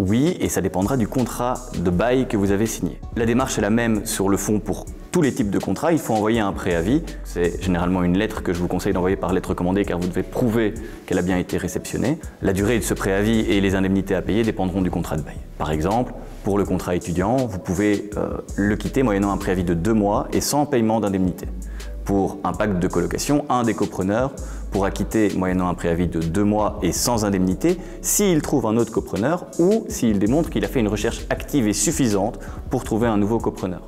Oui, et ça dépendra du contrat de bail que vous avez signé. La démarche est la même sur le fond pour tous les types de contrats. Il faut envoyer un préavis. C'est généralement une lettre que je vous conseille d'envoyer par lettre commandée car vous devez prouver qu'elle a bien été réceptionnée. La durée de ce préavis et les indemnités à payer dépendront du contrat de bail. Par exemple, pour le contrat étudiant, vous pouvez le quitter moyennant un préavis de 2 mois et sans paiement d'indemnité. Pour un pacte de colocation, un des copreneur pourra quitter moyennant un préavis de 2 mois et sans indemnité s'il trouve un autre copreneur ou s'il démontre qu'il a fait une recherche active et suffisante pour trouver un nouveau copreneur.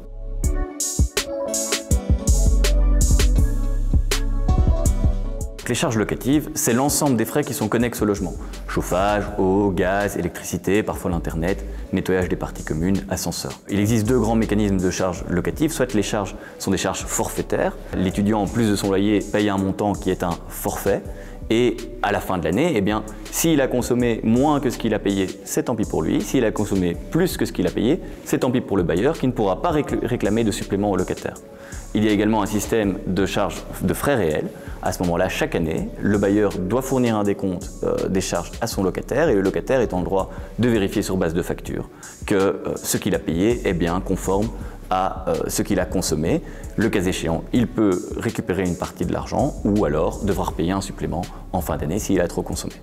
Les charges locatives, c'est l'ensemble des frais qui sont connexes au logement. Chauffage, eau, gaz, électricité, parfois l'internet, nettoyage des parties communes, ascenseur. Il existe 2 grands mécanismes de charges locatives. Soit les charges sont des charges forfaitaires. L'étudiant, en plus de son loyer, paye un montant qui est un forfait. Et à la fin de l'année, eh bien, s'il a consommé moins que ce qu'il a payé, c'est tant pis pour lui. S'il a consommé plus que ce qu'il a payé, c'est tant pis pour le bailleur qui ne pourra pas réclamer de supplément au locataire. Il y a également un système de charges de frais réels. À ce moment-là, chaque année, le bailleur doit fournir un décompte des charges à son locataire et le locataire est en droit de vérifier sur base de facture que ce qu'il a payé est bien conforme à ce qu'il a consommé. Le cas échéant, il peut récupérer une partie de l'argent ou alors devoir payer un supplément en fin d'année s'il a trop consommé.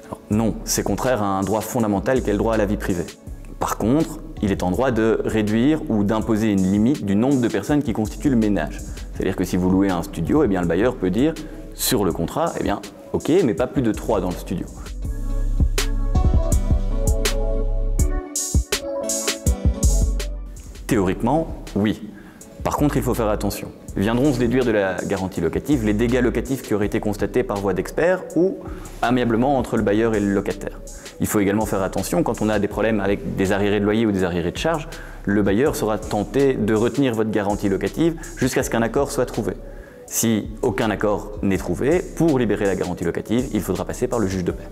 Alors, non, c'est contraire à un droit fondamental qu'est le droit à la vie privée. Par contre, il est en droit de réduire ou d'imposer une limite du nombre de personnes qui constituent le ménage. C'est-à-dire que si vous louez un studio, eh bien, le bailleur peut dire sur le contrat, eh bien, ok, mais pas plus de 3 dans le studio. Théoriquement, oui. Par contre, il faut faire attention. Viendront se déduire de la garantie locative les dégâts locatifs qui auraient été constatés par voie d'expert ou amiablement entre le bailleur et le locataire. Il faut également faire attention quand on a des problèmes avec des arriérés de loyer ou des arriérés de charges, le bailleur sera tenté de retenir votre garantie locative jusqu'à ce qu'un accord soit trouvé. Si aucun accord n'est trouvé, pour libérer la garantie locative, il faudra passer par le juge de paix.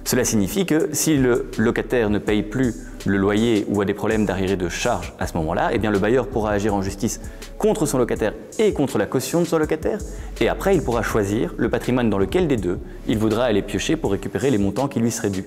Cela signifie que si le locataire ne paye plus le loyer ou a des problèmes d'arriérés de charges à ce moment-là, eh bien le bailleur pourra agir en justice contre son locataire et contre la caution de son locataire. Et après, il pourra choisir le patrimoine dans lequel des deux il voudra aller piocher pour récupérer les montants qui lui seraient dus.